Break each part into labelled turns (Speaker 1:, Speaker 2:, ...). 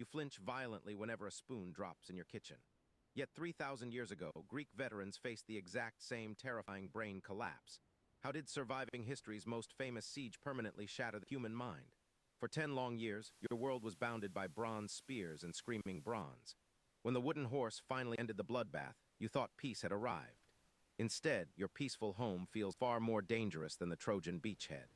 Speaker 1: You flinch violently whenever a spoon drops in your kitchen. Yet 3,000 years ago, Greek veterans faced the exact same terrifying brain collapse. How did surviving history's most famous siege permanently shatter the human mind? For 10 long years, your world was bounded by bronze spears and screaming bronze. When the wooden horse finally ended the bloodbath, you thought peace had arrived. Instead, your peaceful home feels far more dangerous than the Trojan beachhead.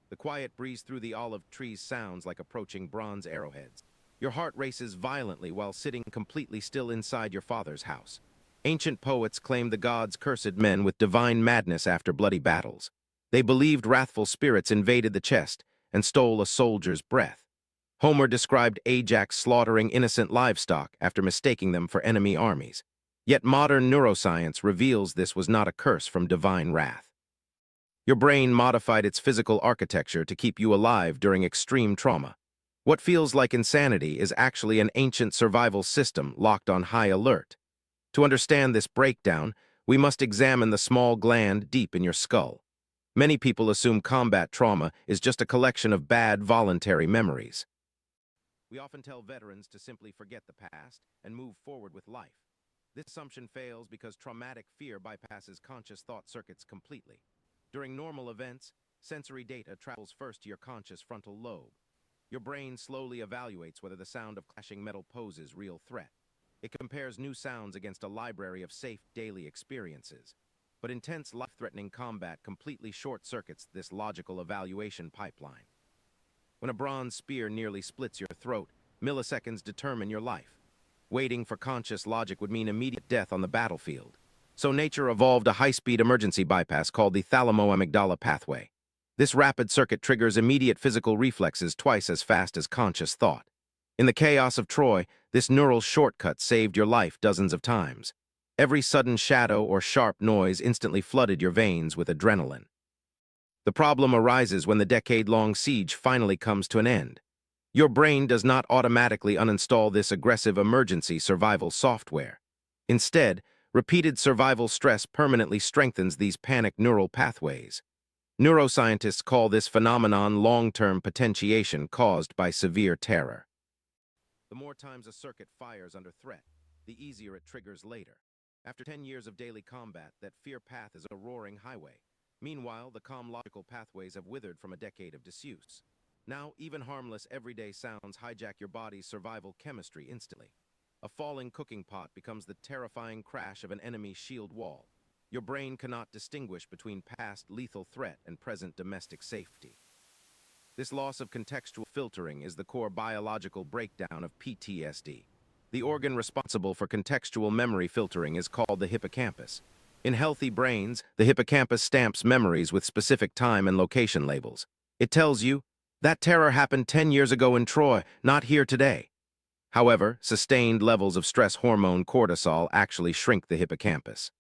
Speaker 1: The quiet breeze through the olive trees sounds like approaching bronze arrowheads. Your heart races violently while sitting completely still inside your father's house. Ancient poets claimed the gods cursed men with divine madness after bloody battles. They believed wrathful spirits invaded the chest and stole a soldier's breath. Homer described Ajax slaughtering innocent livestock after mistaking them for enemy armies. Yet modern neuroscience reveals this was not a curse from divine wrath. Your brain modified its physical architecture to keep you alive during extreme trauma. What feels like insanity is actually an ancient survival system locked on high alert. To understand this breakdown, we must examine the small gland deep in your skull. Many people assume combat trauma is just a collection of bad voluntary memories. We often tell veterans to simply forget the past and move forward with life. This assumption fails because traumatic fear bypasses conscious thought circuits completely. During normal events, sensory data travels first to your conscious frontal lobe. Your brain slowly evaluates whether the sound of clashing metal poses real threat. It compares new sounds against a library of safe daily experiences. But intense life-threatening combat completely short-circuits this logical evaluation pipeline. When a bronze spear nearly splits your throat, milliseconds determine your life. Waiting for conscious logic would mean immediate death on the battlefield. So nature evolved a high-speed emergency bypass called the thalamo-amygdala pathway. This rapid circuit triggers immediate physical reflexes twice as fast as conscious thought. In the chaos of Troy, this neural shortcut saved your life dozens of times. Every sudden shadow or sharp noise instantly flooded your veins with adrenaline. The problem arises when the decade-long siege finally comes to an end. Your brain does not automatically uninstall this aggressive emergency survival software. Instead, repeated survival stress permanently strengthens these panic neural pathways. Neuroscientists call this phenomenon long-term potentiation caused by severe terror. The more times a circuit fires under threat, the easier it triggers later. After 10 years of daily combat, that fear path is a roaring highway. Meanwhile, the calm logical pathways have withered from a decade of disuse. Now, even harmless everyday sounds hijack your body's survival chemistry instantly. A falling cooking pot becomes the terrifying crash of an enemy shield wall. Your brain cannot distinguish between past lethal threat and present domestic safety. This loss of contextual filtering is the core biological breakdown of PTSD. The organ responsible for contextual memory filtering is called the hippocampus. In healthy brains, the hippocampus stamps memories with specific time and location labels. It tells you, that terror happened 10 years ago in Troy, not here today. However, sustained levels of stress hormone cortisol actually shrink the hippocampus.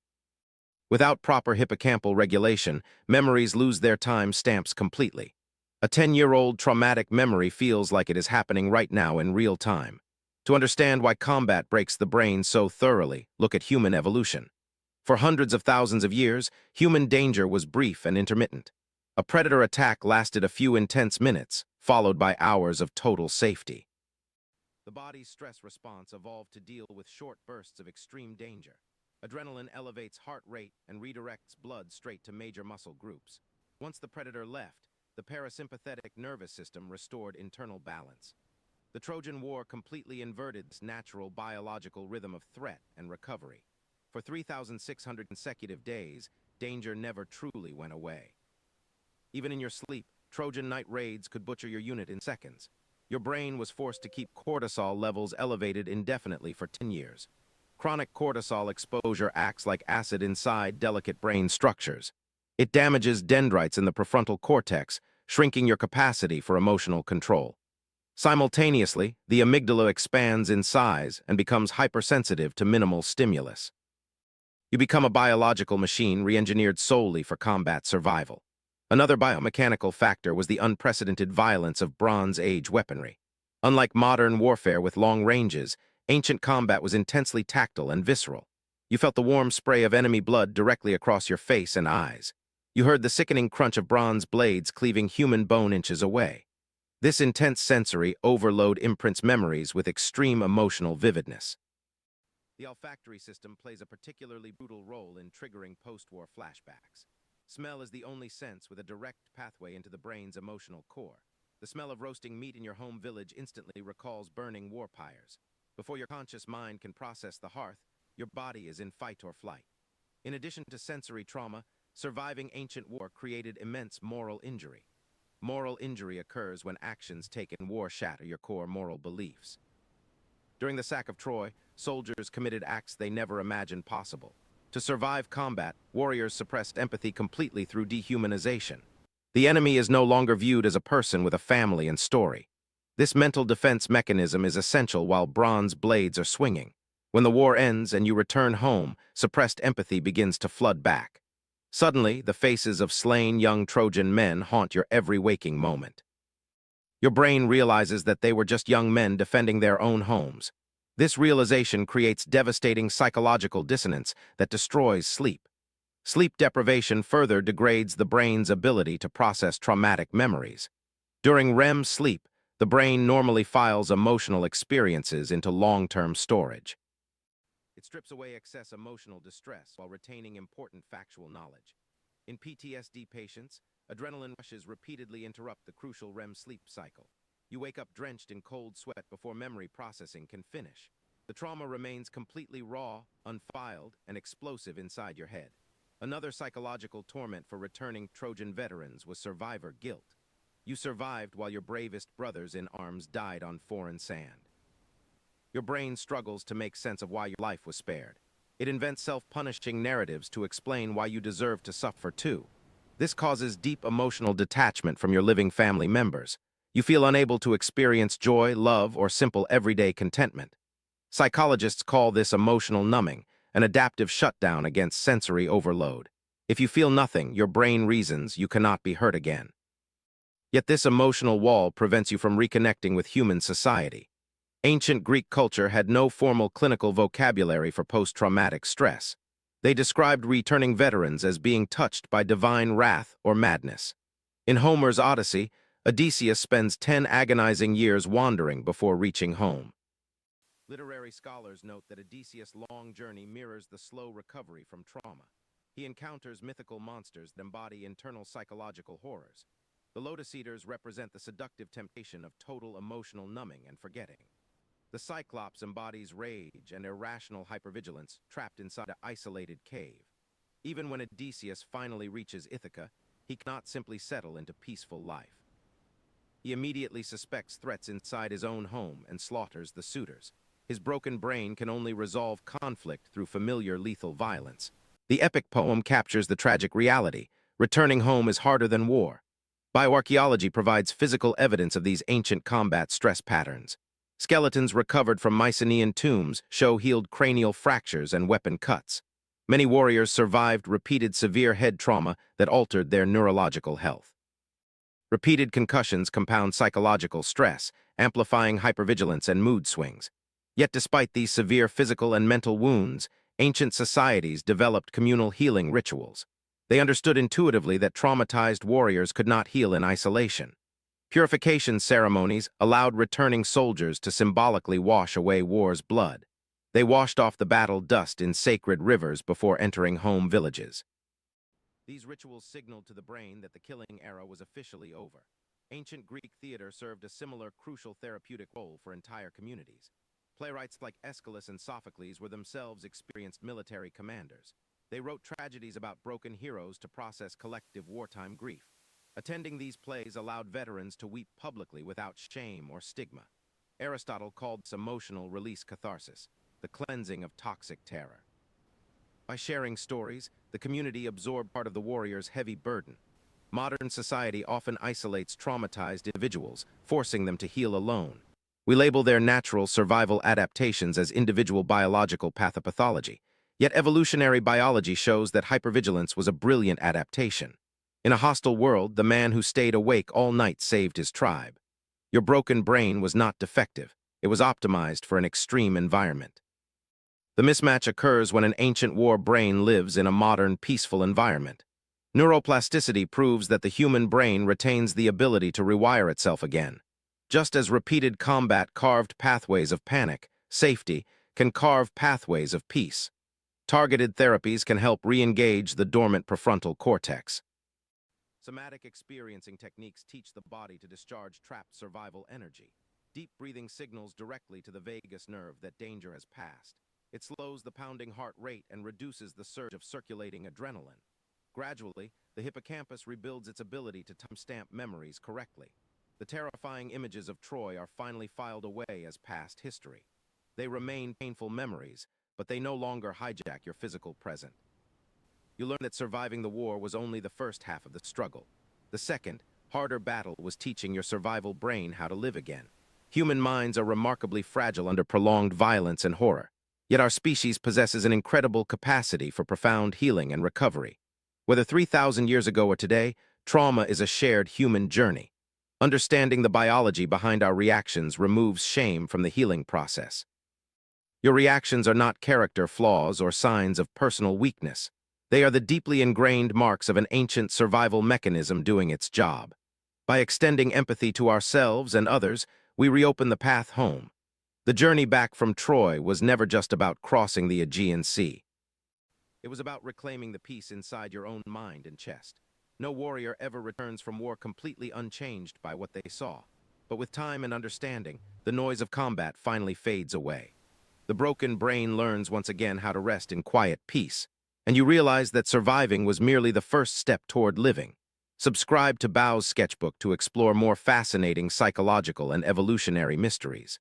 Speaker 1: Without proper hippocampal regulation, memories lose their time stamps completely. A 10-year-old traumatic memory feels like it is happening right now in real time. To understand why combat breaks the brain so thoroughly, look at human evolution. For hundreds of thousands of years, human danger was brief and intermittent. A predator attack lasted a few intense minutes, followed by hours of total safety. The body's stress response evolved to deal with short bursts of extreme danger. Adrenaline elevates heart rate and redirects blood straight to major muscle groups. Once the predator left, the parasympathetic nervous system restored internal balance. The Trojan War completely inverted this natural biological rhythm of threat and recovery. For 3,600 consecutive days, danger never truly went away. Even in your sleep, Trojan night raids could butcher your unit in seconds. Your brain was forced to keep cortisol levels elevated indefinitely for 10 years. Chronic cortisol exposure acts like acid inside delicate brain structures. It damages dendrites in the prefrontal cortex, shrinking your capacity for emotional control. Simultaneously, the amygdala expands in size and becomes hypersensitive to minimal stimulus. You become a biological machine re-engineered solely for combat survival. Another biomechanical factor was the unprecedented violence of Bronze Age weaponry. Unlike modern warfare with long ranges, ancient combat was intensely tactile and visceral. You felt the warm spray of enemy blood directly across your face and eyes. You heard the sickening crunch of bronze blades cleaving human bone inches away. This intense sensory overload imprints memories with extreme emotional vividness. The olfactory system plays a particularly brutal role in triggering post-war flashbacks. Smell is the only sense with a direct pathway into the brain's emotional core. The smell of roasting meat in your home village instantly recalls burning war pyres. Before your conscious mind can process the hearth, your body is in fight or flight. In addition to sensory trauma, surviving ancient war created immense moral injury. Moral injury occurs when actions taken in war shatter your core moral beliefs. During the sack of Troy, soldiers committed acts they never imagined possible. To survive combat, warriors suppressed empathy completely through dehumanization. The enemy is no longer viewed as a person with a family and story. This mental defense mechanism is essential while bronze blades are swinging. When the war ends and you return home, suppressed empathy begins to flood back. Suddenly, the faces of slain young Trojan men haunt your every waking moment. Your brain realizes that they were just young men defending their own homes. This realization creates devastating psychological dissonance that destroys sleep. Sleep deprivation further degrades the brain's ability to process traumatic memories. During REM sleep, the brain normally files emotional experiences into long-term storage. It strips away excess emotional distress while retaining important factual knowledge. In PTSD patients, adrenaline rushes repeatedly interrupt the crucial REM sleep cycle. You wake up drenched in cold sweat before memory processing can finish. The trauma remains completely raw, unfiled, and explosive inside your head. Another psychological torment for returning Trojan veterans was survivor guilt. You survived while your bravest brothers in arms died on foreign sand. Your brain struggles to make sense of why your life was spared. It invents self-punishing narratives to explain why you deserve to suffer too. This causes deep emotional detachment from your living family members. You feel unable to experience joy, love, or simple everyday contentment. Psychologists call this emotional numbing, an adaptive shutdown against sensory overload. If you feel nothing, your brain reasons you cannot be hurt again. Yet this emotional wall prevents you from reconnecting with human society. Ancient Greek culture had no formal clinical vocabulary for post-traumatic stress. They described returning veterans as being touched by divine wrath or madness. In Homer's Odyssey, Odysseus spends 10 agonizing years wandering before reaching home. Literary scholars note that Odysseus' long journey mirrors the slow recovery from trauma. He encounters mythical monsters that embody internal psychological horrors. The Lotus Eaters represent the seductive temptation of total emotional numbing and forgetting. The Cyclops embodies rage and irrational hypervigilance trapped inside an isolated cave. Even when Odysseus finally reaches Ithaca, he cannot simply settle into peaceful life. He immediately suspects threats inside his own home and slaughters the suitors. His broken brain can only resolve conflict through familiar lethal violence. The epic poem captures the tragic reality. Returning home is harder than war. Bioarchaeology provides physical evidence of these ancient combat stress patterns. Skeletons recovered from Mycenaean tombs show healed cranial fractures and weapon cuts. Many warriors survived repeated severe head trauma that altered their neurological health. Repeated concussions compound psychological stress, amplifying hypervigilance and mood swings. Yet despite these severe physical and mental wounds, ancient societies developed communal healing rituals. They understood intuitively that traumatized warriors could not heal in isolation. Purification ceremonies allowed returning soldiers to symbolically wash away war's blood. They washed off the battle dust in sacred rivers before entering home villages. These rituals signaled to the brain that the killing era was officially over. Ancient Greek theater served a similar crucial therapeutic role for entire communities. Playwrights like Aeschylus and Sophocles were themselves experienced military commanders. They wrote tragedies about broken heroes to process collective wartime grief. Attending these plays allowed veterans to weep publicly without shame or stigma. Aristotle called this emotional release catharsis, the cleansing of toxic terror. By sharing stories, the community absorbed part of the warrior's heavy burden. Modern society often isolates traumatized individuals, forcing them to heal alone. We label their natural survival adaptations as individual biological pathopathology. Yet evolutionary biology shows that hypervigilance was a brilliant adaptation. In a hostile world, the man who stayed awake all night saved his tribe. Your broken brain was not defective. It was optimized for an extreme environment. The mismatch occurs when an ancient war brain lives in a modern, peaceful environment. Neuroplasticity proves that the human brain retains the ability to rewire itself again. Just as repeated combat carved pathways of panic, safety can carve pathways of peace. Targeted therapies can help re-engage the dormant prefrontal cortex. Somatic experiencing techniques teach the body to discharge trapped survival energy. Deep breathing signals directly to the vagus nerve that danger has passed. It slows the pounding heart rate and reduces the surge of circulating adrenaline. Gradually, the hippocampus rebuilds its ability to timestamp memories correctly. The terrifying images of Troy are finally filed away as past history. They remain painful memories, but they no longer hijack your physical present. You learn that surviving the war was only the first half of the struggle. The second, harder battle was teaching your survival brain how to live again. Human minds are remarkably fragile under prolonged violence and horror. Yet our species possesses an incredible capacity for profound healing and recovery. Whether 3,000 years ago or today, trauma is a shared human journey. Understanding the biology behind our reactions removes shame from the healing process. Your reactions are not character flaws or signs of personal weakness. They are the deeply ingrained marks of an ancient survival mechanism doing its job. By extending empathy to ourselves and others, we reopen the path home. The journey back from Troy was never just about crossing the Aegean Sea. It was about reclaiming the peace inside your own mind and chest. No warrior ever returns from war completely unchanged by what they saw. But with time and understanding, the noise of combat finally fades away. The broken brain learns once again how to rest in quiet peace, and you realize that surviving was merely the first step toward living. Subscribe to Bao's Sketchbook to explore more fascinating psychological and evolutionary mysteries.